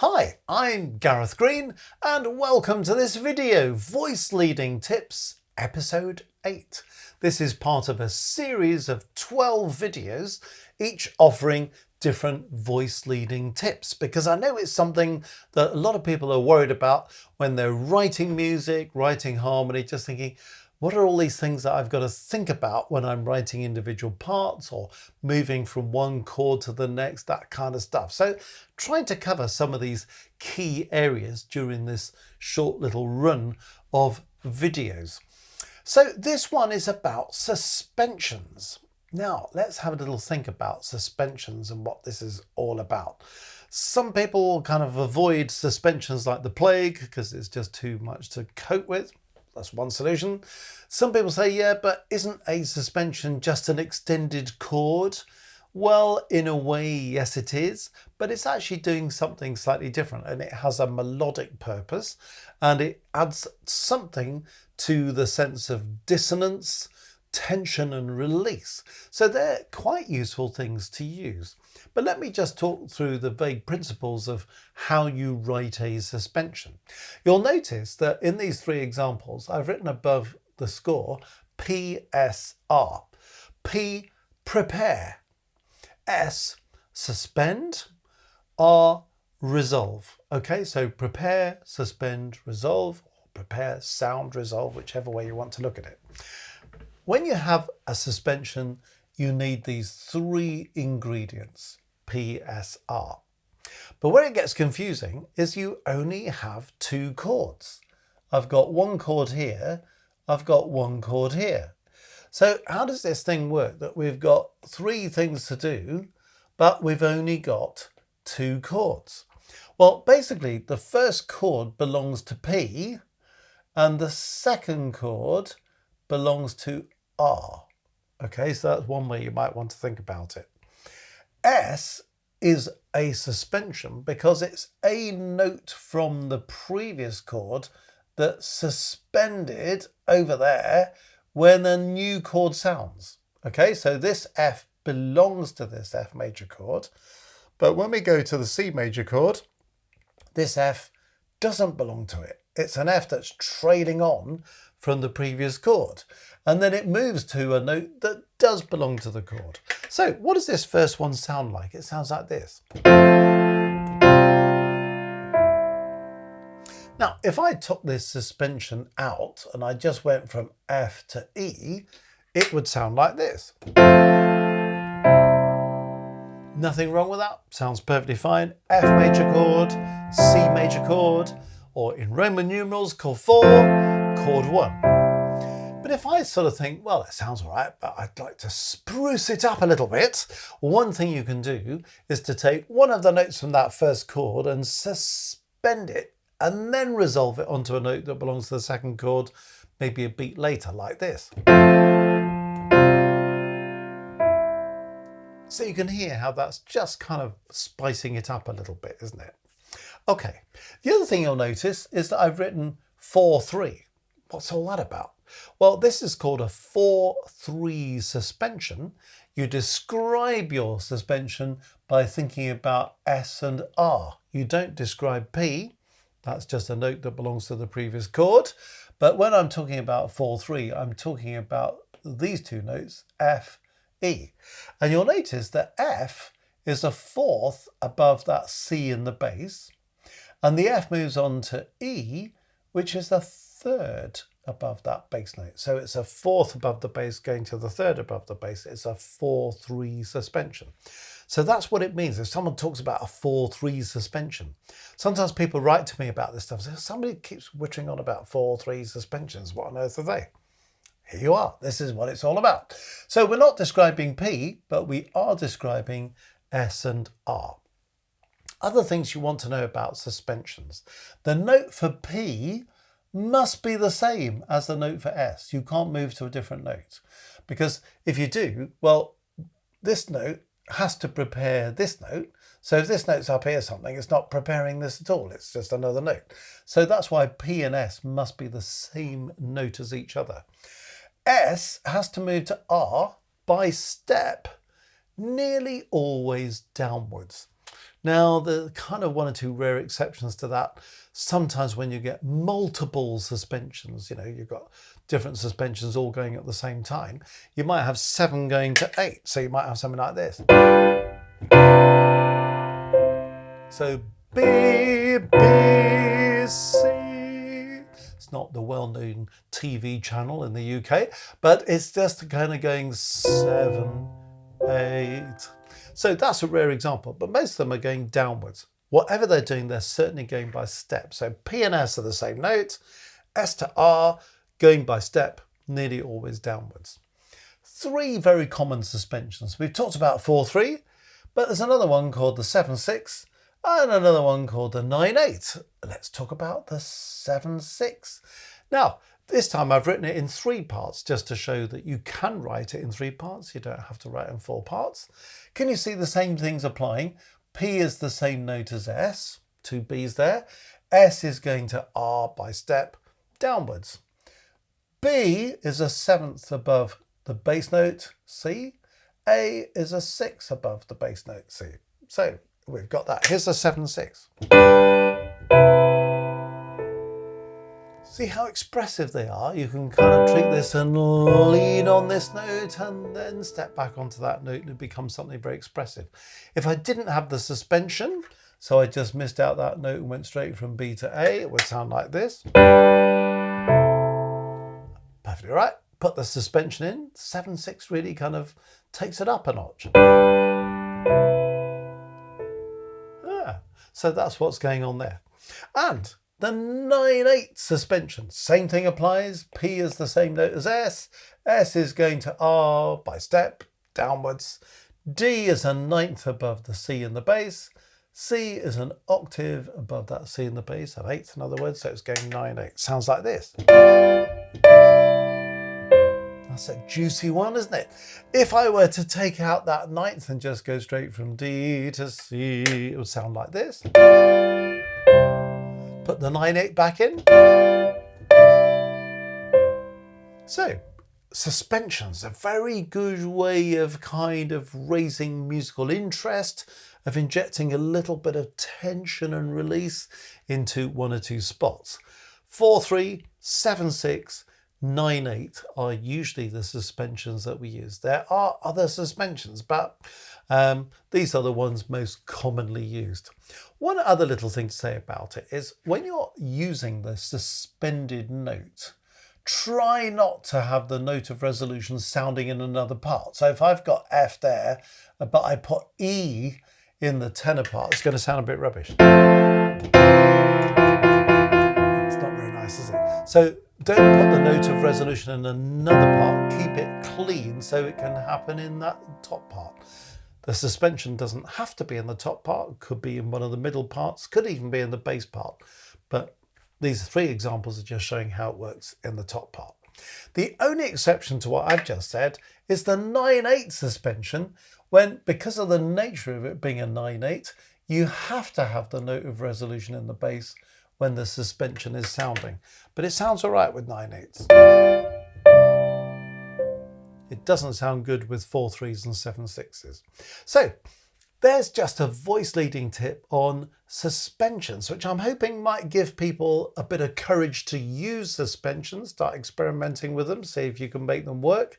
Hi, I'm Gareth Green and welcome to this video, Voice Leading Tips, Episode 8. This is part of a series of 12 videos, each offering different voice leading tips, because I know it's something that a lot of people are worried about when they're writing music, writing harmony, just thinking, what are all these things that I've got to think about when I'm writing individual parts or moving from one chord to the next, that kind of stuff. So trying to cover some of these key areas during this short little run of videos. So this one is about suspensions. Now let's have a little think about suspensions and what this is all about. Some people kind of avoid suspensions like the plague because it's just too much to cope with. That's one solution. Some people say, yeah, but isn't a suspension just an extended chord? Well, in a way, yes, it is, but it's actually doing something slightly different, and it has a melodic purpose, and it adds something to the sense of dissonance, tension and release. So they're quite useful things to use. But let me just talk through the vague principles of how you write a suspension. You'll notice that in these three examples, I've written above the score PSR. P, prepare. S, suspend. R, resolve. Okay, so prepare, suspend, resolve, or prepare, sound, resolve, whichever way you want to look at it. When you have a suspension, you need these three ingredients, PSR. But where it gets confusing is you only have two chords. I've got one chord here, I've got one chord here. So how does this thing work that we've got three things to do, but we've only got two chords? Well, basically the first chord belongs to P and the second chord belongs to R. Okay, so that's one way you might want to think about it. S is a suspension because it's a note from the previous chord that's suspended over there when a new chord sounds. Okay, so this F belongs to this F major chord, but when we go to the C major chord, this F doesn't belong to it. It's an F that's trailing on from the previous chord, and then it moves to a note that does belong to the chord. So what does this first one sound like? It sounds like this. Now, if I took this suspension out and I just went from F to E, it would sound like this. Nothing wrong with that, sounds perfectly fine. F major chord, C major chord, or in Roman numerals, chord 4, chord 1. But if I sort of think, well, it sounds all right, but I'd like to spruce it up a little bit, one thing you can do is to take one of the notes from that first chord and suspend it, and then resolve it onto a note that belongs to the second chord, maybe a beat later, like this. So you can hear how that's just kind of spicing it up a little bit, isn't it? Okay, the other thing you'll notice is that I've written 4-3. What's all that about? Well, this is called a 4-3 suspension. You describe your suspension by thinking about S and R. You don't describe P. That's just a note that belongs to the previous chord. But when I'm talking about 4-3, I'm talking about these two notes, F, E. And you'll notice that F is a fourth above that C in the bass, and the F moves on to E, which is a third above that bass note. So it's a fourth above the bass going to the third above the bass. It's a 4-3 suspension. So that's what it means. If someone talks about a 4-3 suspension, sometimes people write to me about this stuff. So somebody keeps wittering on about 4-3 suspensions. What on earth are they? Here you are. This is what it's all about. So we're not describing P, but we are describing S and R. Other things you want to know about suspensions. The note for P must be the same as the note for S. You can't move to a different note, because if you do, well, this note has to prepare this note. So if this note's up here something, it's not preparing this at all. It's just another note. So that's why P and S must be the same note as each other. S has to move to R by step, nearly always downwards. Now, the kind of one or two rare exceptions to that, sometimes when you get multiple suspensions, you've got different suspensions all going at the same time, you might have 7 going to 8. So you might have something like this. So B, B, C. It's not the well-known TV channel in the UK, but it's just kind of going 7, 8. So that's a rare example, but most of them are going downwards. Whatever they're doing, they're certainly going by step. So P and S are the same note, S to R, going by step, nearly always downwards. 3 very common suspensions. We've talked about 4/3, but there's another one called the 7/6 and another one called the 9/8. Let's talk about the 7/6. Now, this time I've written it in 3 parts just to show that you can write it in 3 parts. You don't have to write it in 4 parts. Can you see the same things applying? P is the same note as S, 2 B's there. S is going to R by step downwards. B is a 7th above the bass note C. A is a 6th above the bass note C. So we've got that. Here's the 7/6. See how expressive they are? You can kind of treat this and lean on this note and then step back onto that note and it becomes something very expressive. If I didn't have the suspension, so I just missed out that note and went straight from B to A, it would sound like this. Perfectly right. Put the suspension in. 7/6 really kind of takes it up a notch. So that's what's going on there. And the 9/8 suspension, same thing applies. P is the same note as S. S is going to R by step downwards. D is a 9th above the C in the bass. C is an octave above that C in the bass, an 8th in other words, so it's going 9/8. Sounds like this. That's a juicy one, isn't it? If I were to take out that 9th and just go straight from D to C, it would sound like this. Put the 9/8 back in. So, suspensions, a very good way of kind of raising musical interest, of injecting a little bit of tension and release into 1 or 2 spots. 4/3, 7/6, 9/8 are usually the suspensions that we use. There are other suspensions, but these are the ones most commonly used. One other little thing to say about it is when you're using the suspended note, try not to have the note of resolution sounding in another part. So if I've got F there, but I put E in the tenor part, it's going to sound a bit rubbish. It's not very nice, is it? So don't put the note of resolution in another part. Keep it clean so it can happen in that top part. The suspension doesn't have to be in the top part. It could be in one of the middle parts, could even be in the bass part. But these 3 examples are just showing how it works in the top part. The only exception to what I've just said is the 9/8 suspension, when, because of the nature of it being a 9/8, you have to have the note of resolution in the bass when the suspension is sounding. But it sounds all right with 9/8s. It doesn't sound good with 4/3s and 7/6s. So there's just a voice leading tip on suspensions, which I'm hoping might give people a bit of courage to use suspensions, start experimenting with them, see if you can make them work,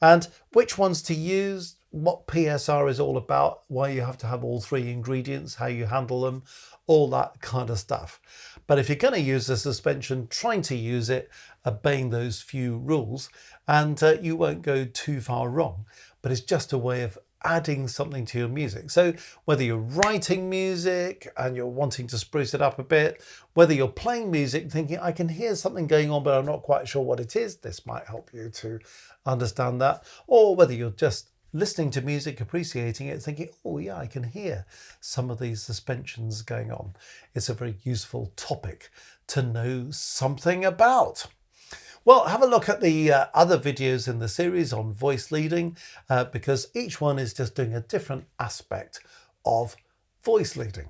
and which ones to use, what PSR is all about, why you have to have all 3 ingredients, how you handle them, all that kind of stuff. But if you're going to use a suspension, trying to use it, obeying those few rules, and you won't go too far wrong. But it's just a way of adding something to your music. So whether you're writing music and you're wanting to spruce it up a bit, whether you're playing music thinking I can hear something going on but I'm not quite sure what it is, this might help you to understand that. Or whether you're just listening to music, appreciating it, thinking, oh yeah, I can hear some of these suspensions going on. It's a very useful topic to know something about. Well, have a look at the other videos in the series on voice leading, because each one is just doing a different aspect of voice leading.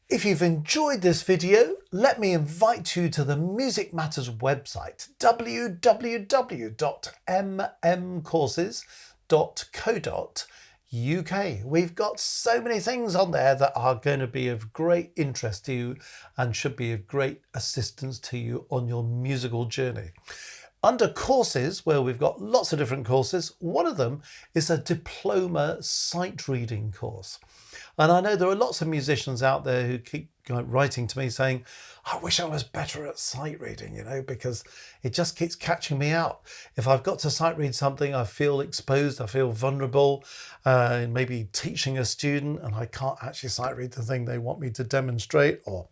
If you've enjoyed this video, let me invite you to the Music Matters website, www.mmcourses.co.uk. UK. We've got so many things on there that are going to be of great interest to you and should be of great assistance to you on your musical journey. Under courses, where we've got lots of different courses, one of them is a diploma sight reading course. And I know there are lots of musicians out there who keep writing to me saying, I wish I was better at sight reading, because it just keeps catching me out. If I've got to sight read something, I feel exposed, I feel vulnerable, maybe teaching a student and I can't actually sight read the thing they want me to demonstrate, or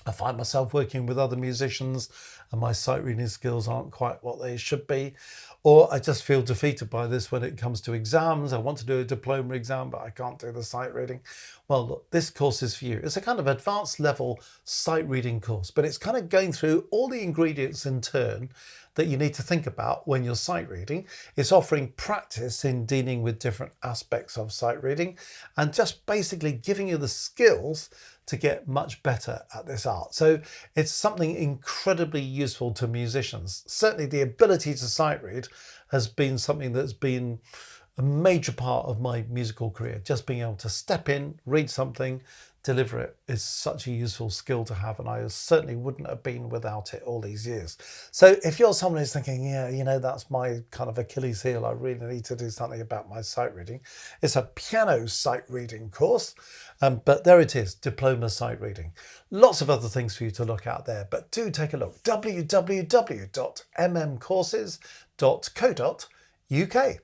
I find myself working with other musicians and my sight reading skills aren't quite what they should be. Or I just feel defeated by this when it comes to exams. I want to do a diploma exam, but I can't do the sight reading. Well, look, this course is for you. It's a kind of advanced level sight reading course, but it's kind of going through all the ingredients in turn that you need to think about when you're sight reading. It's offering practice in dealing with different aspects of sight reading and just basically giving you the skills to get much better at this art. So it's something incredibly useful to musicians. Certainly the ability to sight read has been something that's been a major part of my musical career. Just being able to step in, read something, deliver it is such a useful skill to have, and I certainly wouldn't have been without it all these years. So if you're someone who's thinking, yeah, that's my kind of Achilles heel, I really need to do something about my sight reading, it's a piano sight reading course, but there it is, diploma sight reading. Lots of other things for you to look at there, but do take a look. www.mmcourses.co.uk.